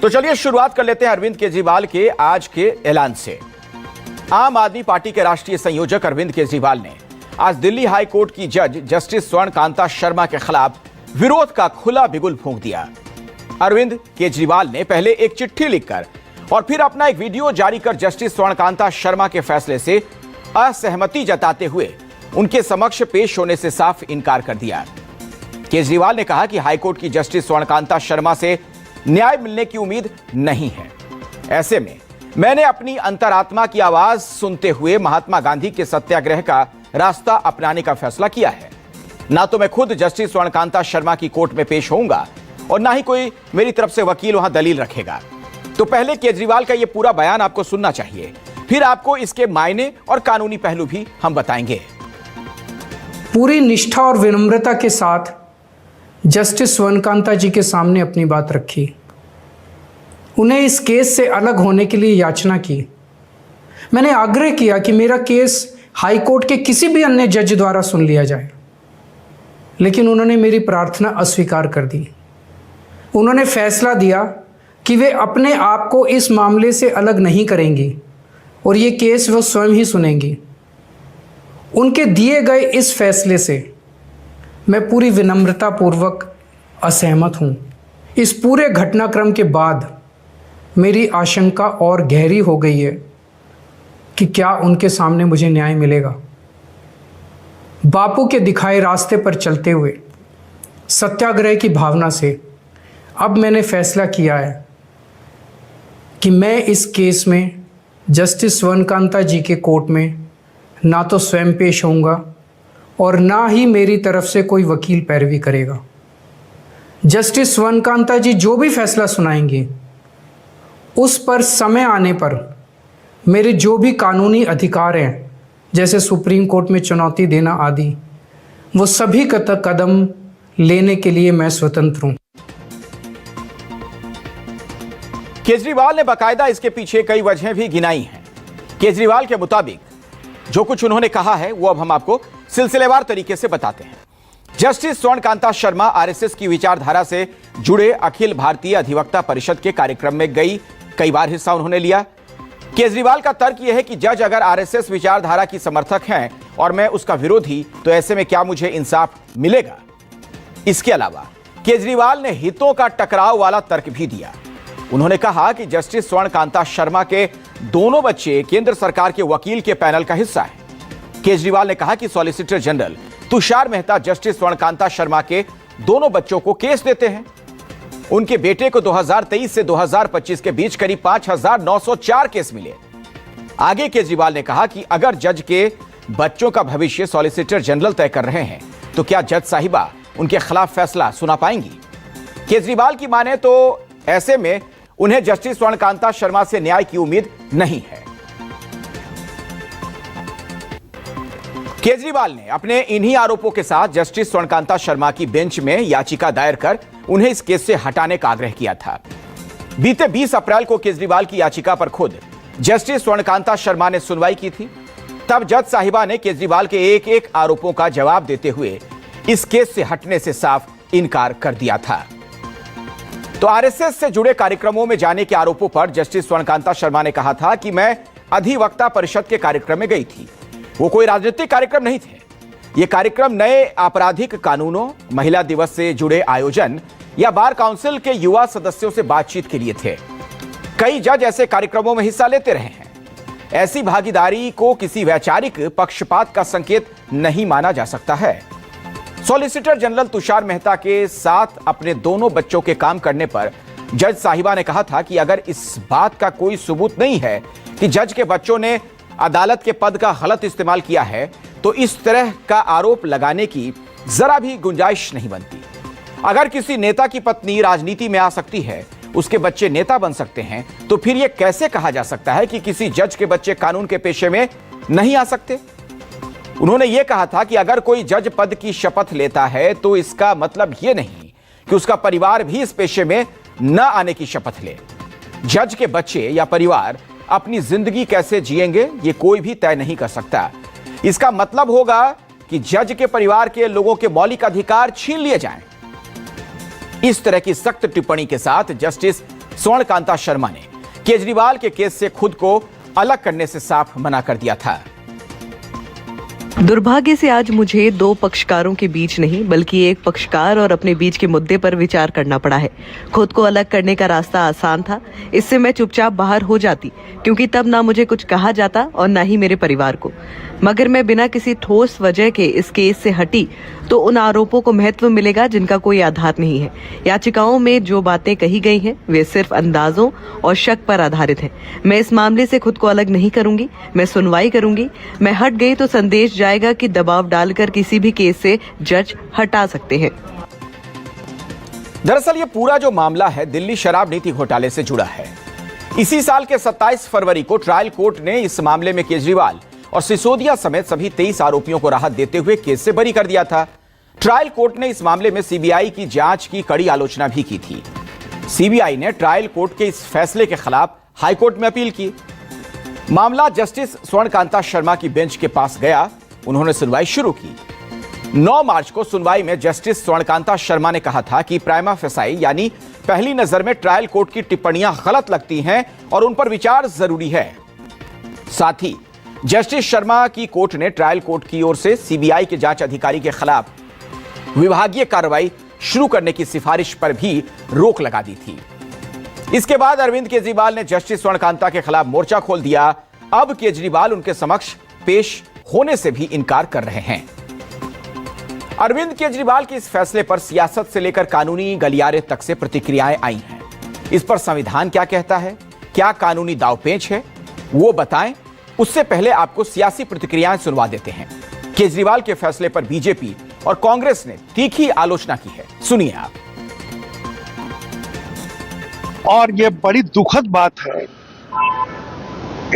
तो चलिए शुरुआत कर लेते हैं अरविंद केजरीवाल के आज के ऐलान से। आम आदमी पार्टी के राष्ट्रीय संयोजक अरविंद केजरीवाल ने आज दिल्ली हाई कोर्ट की जज जस्टिस स्वर्ण कांता शर्मा के खिलाफ विरोध का खुला बिगुल फूंक दिया। अरविंद केजरीवाल ने पहले एक चिट्ठी लिखकर और फिर अपना एक वीडियो जारी कर जस्टिस स्वर्ण कांता शर्मा के फैसले से असहमति जताते हुए उनके समक्ष पेश होने से साफ इनकार कर दिया। केजरीवाल ने कहा कि हाईकोर्ट की जस्टिस स्वर्ण कांता शर्मा से न्याय मिलने की उम्मीद नहीं है। ऐसे में मैंने अपनी अंतरात्मा की आवाज सुनते हुए महात्मा गांधी के सत्याग्रह का रास्ता अपनाने का फैसला किया है। ना तो मैं खुद जस्टिस स्वर्ण कांता शर्मा की कोर्ट में पेश होऊंगा और ना ही कोई मेरी तरफ से वकील वहां दलील रखेगा। तो पहले केजरीवाल का यह पूरा बयान आपको सुनना चाहिए, फिर आपको इसके मायने और कानूनी पहलू भी हम बताएंगे। पूरी निष्ठा और विनम्रता के साथ जस्टिस स्वर्ण कांता जी के सामने अपनी बात रखी। उन्हें इस केस से अलग होने के लिए याचना की। मैंने आग्रह किया कि मेरा केस हाई कोर्ट के किसी भी अन्य जज द्वारा सुन लिया जाए, लेकिन उन्होंने मेरी प्रार्थना अस्वीकार कर दी। उन्होंने फैसला दिया कि वे अपने आप को इस मामले से अलग नहीं करेंगी और ये केस वो स्वयं ही सुनेंगी। उनके दिए गए इस फैसले से मैं पूरी विनम्रता पूर्वक असहमत हूँ। इस पूरे घटनाक्रम के बाद मेरी आशंका और गहरी हो गई है कि क्या उनके सामने मुझे न्याय मिलेगा। बापू के दिखाए रास्ते पर चलते हुए सत्याग्रह की भावना से अब मैंने फैसला किया है कि मैं इस केस में जस्टिस स्वर्ण कांता जी के कोर्ट में ना तो स्वयं पेश होऊंगा और ना ही मेरी तरफ से कोई वकील पैरवी करेगा। जस्टिस स्वर्ण कांता जी जो भी फैसला सुनाएंगे उस पर समय आने पर मेरे जो भी कानूनी अधिकार हैं, जैसे सुप्रीम कोर्ट में चुनौती देना आदि, वो सभी कदम लेने के लिए मैं स्वतंत्र हूं। केजरीवाल ने बाकायदा इसके पीछे कई वजहें भी गिनाई हैं। केजरीवाल के मुताबिक जो कुछ उन्होंने कहा है वो अब हम आपको सिलसिलेवार तरीके से बताते हैं। जस्टिस स्वर्ण कांता शर्मा आरएसएस की विचारधारा से जुड़े अखिल भारतीय अधिवक्ता परिषद के कार्यक्रम में गई, कई बार हिस्सा उन्होंने लिया। केजरीवाल का तर्क यह है कि जज अगर आरएसएस विचारधारा की समर्थक हैं और मैं उसका विरोधी, तो ऐसे में क्या मुझे इंसाफ मिलेगा। इसके अलावा केजरीवाल ने हितों का टकराव वाला तर्क भी दिया। उन्होंने कहा कि जस्टिस स्वर्ण कांता शर्मा के दोनों बच्चे केंद्र सरकार के वकील के पैनल का हिस्सा हैं। केजरीवाल ने कहा कि solicitor general Tushar Mehta justice स्वर्ण कांता शर्मा के दोनों बच्चों को केस देते हैं। उनके बेटे को 2023 से 2025 के बीच करीब 5,904 केस मिले। आगे केजरीवाल ने कहा कि अगर जज के बच्चों का भविष्य सॉलिसिटर जनरल तय कर रहे हैं, तो क्या जज साहिबा उनके खिलाफ फैसला सुना पाएंगी। केजरीवाल की माने तो ऐसे में उन्हें जस्टिस स्वर्ण कांता शर्मा से न्याय की उम्मीद नहीं है। केजरीवाल ने अपने इन्हीं आरोपों के साथ जस्टिस स्वर्ण कांता शर्मा की बेंच में याचिका दायर कर उन्हें इस केस से हटाने का आग्रह किया था। बीते 20 अप्रैल को केजरीवाल की याचिका पर खुद जस्टिस स्वर्ण कांता शर्मा ने सुनवाई की थी। तब जज साहिबा ने केजरीवाल के एक एक आरोपों का जवाब देते हुए इस केस से हटने से साफ इनकार कर दिया था। तो आरएसएस से जुड़े कार्यक्रमों में जाने के आरोपों पर जस्टिस स्वर्ण कांता शर्मा ने कहा था कि मैं अधिवक्ता परिषद के कार्यक्रम में गई थी। वो कोई राजनीतिक कार्यक्रम नहीं थे। ये कार्यक्रम नए आपराधिक कानूनों, महिला दिवस से जुड़े आयोजन या बार काउंसिल के युवा सदस्यों से बातचीत के लिए थे। कई जज ऐसे कार्यक्रमों में हिस्सा लेते रहे हैं। ऐसी भागीदारी को किसी वैचारिक पक्षपात का संकेत नहीं माना जा सकता है। सॉलिसिटर जनरल तुषार मेहता के साथ अपने दोनों बच्चों के काम करने पर जज साहिबा ने कहा था कि अगर इस बात का कोई सबूत नहीं है कि जज के बच्चों ने अदालत के पद का गलत इस्तेमाल किया है, तो इस तरह का आरोप लगाने की जरा भी गुंजाइश नहीं बनती। अगर किसी नेता की पत्नी राजनीति में आ सकती है, उसके बच्चे नेता बन सकते हैं, तो फिर यह कैसे कहा जा सकता है कि किसी जज के बच्चे कानून के पेशे में नहीं आ सकते। उन्होंने यह कहा था कि अगर कोई जज पद की शपथ लेता है, तो इसका मतलब यह नहीं कि उसका परिवार भी इस पेशे में न आने की शपथ ले। जज के बच्चे या परिवार अपनी जिंदगी कैसे जिएंगे, ये कोई भी तय नहीं कर सकता। इसका मतलब होगा कि जज के परिवार के लोगों के मौलिक अधिकार छीन लिए जाएं। इस तरह की सख्त टिप्पणी के साथ जस्टिस स्वर्णकांता शर्मा ने केजरीवाल के केस से खुद को अलग करने से साफ मना कर दिया था। दुर्भाग्य से आज मुझे दो पक्षकारों के बीच नहीं बल्कि एक पक्षकार और अपने बीच के मुद्दे पर विचार करना पड़ा है। खुद को अलग करने का रास्ता आसान था, इससे मैं चुपचाप बाहर हो जाती, क्योंकि तब ना मुझे कुछ कहा जाता और ना ही मेरे परिवार को। मगर मैं बिना किसी ठोस वजह के इस केस से हटी तो उन आरोपों को महत्व मिलेगा जिनका कोई आधार नहीं है। याचिकाओं में जो बातें कही गई हैं वे सिर्फ अंदाजों और शक पर आधारित हैं। मैं इस मामले से खुद को अलग नहीं करूंगी, मैं सुनवाई करूंगी। मैं हट गई तो संदेश जाएगा कि दबाव डालकर किसी भी केस से जज हटा सकते हैं। दरअसल ये पूरा जो मामला है दिल्ली शराब नीति घोटाले से जुड़ा है। इसी साल के 27 फरवरी को ट्रायल कोर्ट ने इस मामले में केजरीवाल और सिसोदिया समेत सभी 23 आरोपियों को राहत देते हुए केस से बरी कर दिया था। ट्रायल कोर्ट ने इस मामले में सीबीआई की जांच की कड़ी आलोचना भी की थी। सीबीआई ने ट्रायल कोर्ट के इस फैसले के खिलाफ हाईकोर्ट में अपील की। मामला जस्टिस स्वर्णकांता शर्मा की बेंच के पास गया। उन्होंने सुनवाई शुरू की। 9 मार्च को सुनवाई में जस्टिस स्वर्णकांता शर्मा ने कहा था कि प्राइमा फेसाई यानी पहली नजर में ट्रायल कोर्ट की टिप्पणियां गलत लगती हैं और उन पर विचार जरूरी है। साथ ही जस्टिस शर्मा की कोर्ट ने ट्रायल कोर्ट की ओर से सीबीआई के जांच अधिकारी के खिलाफ विभागीय कार्रवाई शुरू करने की सिफारिश पर भी रोक लगा दी थी। इसके बाद अरविंद केजरीवाल ने जस्टिस स्वर्णकांता के खिलाफ मोर्चा खोल दिया। अब केजरीवाल उनके समक्ष पेश होने से भी इनकार कर रहे हैं। अरविंद केजरीवाल के इस फैसले पर सियासत से लेकर कानूनी गलियारे तक से प्रतिक्रियाएं आई हैं। इस पर संविधान क्या कहता है, क्या कानूनी दांवपेच है, वो बताएं। उससे पहले आपको सियासी प्रतिक्रियाएं सुनवा देते हैं। केजरीवाल के फैसले पर बीजेपी और कांग्रेस ने तीखी आलोचना की है। सुनिए आप। और ये बड़ी दुखद बात है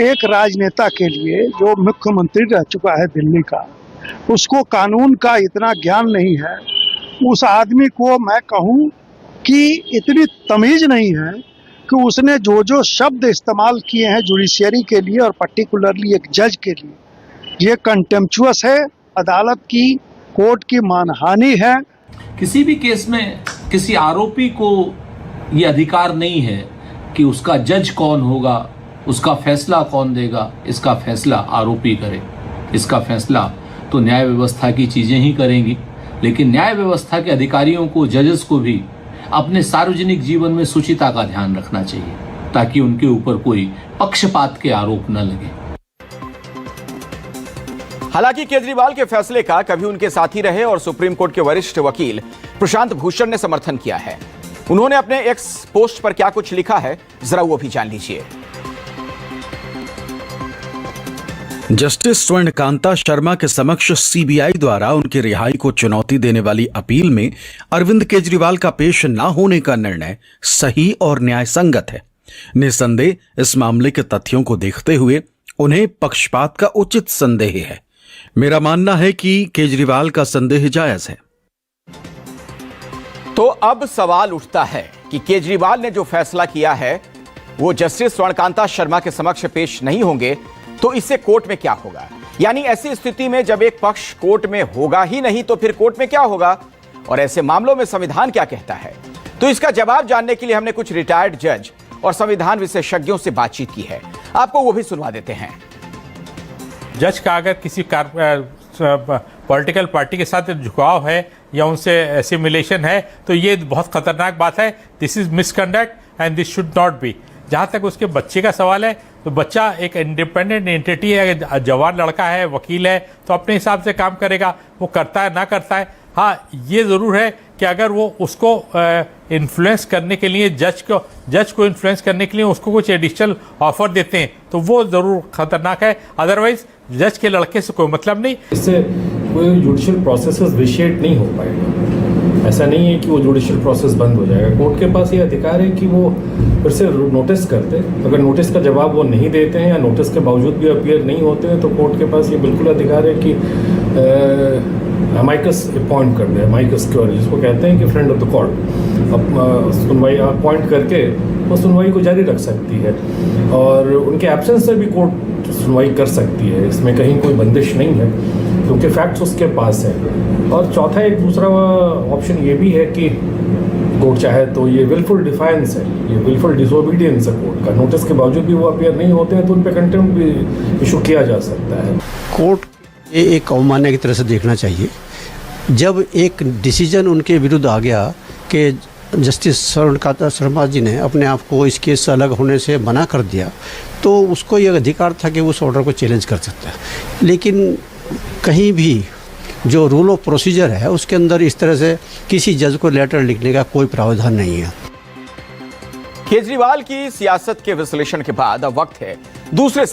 एक राजनेता के लिए जो मुख्यमंत्री रह चुका है दिल्ली का, उसको कानून का इतना ज्ञान नहीं है। उस आदमी को मैं कहूं कि इतनी तमीज नहीं है कि उसने जो जो शब्द इस्तेमाल किए हैं जुडिशियरी के लिए और पर्टिकुलरली एक जज के लिए, ये कंटेम्पचुअस है, अदालत की, कोर्ट की मानहानि है। किसी भी केस में किसी आरोपी को ये अधिकार नहीं है कि उसका जज कौन होगा, उसका फैसला कौन देगा। इसका फैसला आरोपी करे। इसका फैसला तो न्याय व्यवस्था की चीजें ही करेंगी, लेकिन न्याय व्यवस्था के अधिकारियों को, जजेस को भी अपने सार्वजनिक जीवन में शुचिता का ध्यान रखना चाहिए, ताकि उनके ऊपर कोई पक्षपात के आरोप न लगे। हालांकि केजरीवाल के फैसले का कभी उनके साथी रहे और सुप्रीम कोर्ट के वरिष्ठ वकील प्रशांत भूषण ने समर्थन किया है। उन्होंने अपने एक्स पोस्ट पर क्या कुछ लिखा है, जरा वो भी जान लीजिए। जस्टिस स्वर्णकांता शर्मा के समक्ष सीबीआई द्वारा उनकी रिहाई को चुनौती देने वाली अपील में अरविंद केजरीवाल का पेश न होने का निर्णय सही और न्यायसंगत है। निसंदेह इस मामले के तथ्यों को देखते हुए उन्हें पक्षपात का उचित संदेह है। मेरा मानना है कि केजरीवाल का संदेह जायज है। तो अब सवाल उठता है कि केजरीवाल ने जो फैसला किया है वो जस्टिस स्वर्णकांता शर्मा के समक्ष पेश नहीं होंगे तो इससे कोर्ट में क्या होगा। यानी ऐसी स्थिति में जब एक पक्ष कोर्ट में होगा ही नहीं तो फिर कोर्ट में क्या होगा, और ऐसे मामलों में संविधान क्या कहता है। तो इसका जवाब जानने के लिए हमने कुछ रिटायर्ड जज और संविधान विशेषज्ञों से बातचीत की है। आपको वो भी सुनवा देते हैं। जज का अगर किसी पॉलिटिकल पार्टी के साथ झुकाव है या उनसे एसिमिलेशन है तो ये बहुत खतरनाक बात है। This is misconduct and this should not be. जहाँ तक उसके बच्चे का सवाल है तो बच्चा एक इंडिपेंडेंट एंटिटी है, जवान लड़का है, वकील है, तो अपने हिसाब से काम करेगा। वो करता है ना करता है। हाँ, ये ज़रूर है कि अगर वो उसको इन्फ्लुएंस करने के लिए जज को इन्फ्लुएंस करने के लिए उसको कुछ एडिशनल ऑफर देते हैं तो वो ज़रूर खतरनाक है। अदरवाइज जज के लड़के से कोई मतलब नहीं। इससे कोई जुडिशियल प्रोसेस विशिएट नहीं हो पाएगा। ऐसा नहीं है कि वो जुडिशियल प्रोसेस बंद हो जाएगा। कोर्ट के पास ये अधिकार है कि वो फिर से नोटिस करते। अगर नोटिस का जवाब वो नहीं देते हैं या नोटिस के बावजूद भी अपीयर नहीं होते हैं तो कोर्ट के पास ये बिल्कुल अधिकार है कि अमाइकस अपॉइंट कर दे। अमाइकस क्योरी जिसको कहते हैं कि फ्रेंड ऑफ द कोर्ट, अब सुनवाई अपॉइंट करके वो सुनवाई को जारी रख सकती है और उनके एब्सेंस से भी कोर्ट सुनवाई कर सकती है। इसमें कहीं कोई बंदिश नहीं है क्योंकि फैक्ट्स उसके पास है। और चौथा एक दूसरा ऑप्शन ये भी है कि कोर्ट चाहे तो ये विलफुल डिफायंस है, ये विलफुल डिसोबीडियंस है कोर्ट का। नोटिस के बावजूद भी वो अपीयर नहीं होते हैं तो उन पर कंटेम्प्ट भी इशू किया जा सकता है। कोर्ट ये एक अवमानना की तरह से देखना चाहिए। जब एक डिसीजन उनके विरुद्ध आ गया कि जस्टिस स्वर्णकांता शर्मा जी ने अपने आप को इस केस से अलग होने से मना कर दिया, तो उसको ये अधिकार था कि उस ऑर्डर को चैलेंज कर सकता है। लेकिन कहीं भी जो रूल ऑफ प्रोसीजर है उसके अंदर इस तरह से किसी जज को लेटर लिखने का कोई प्रावधान नहीं है। केजरीवाल की सियासत के विश्लेषण के बाद अब वक्त है दूसरे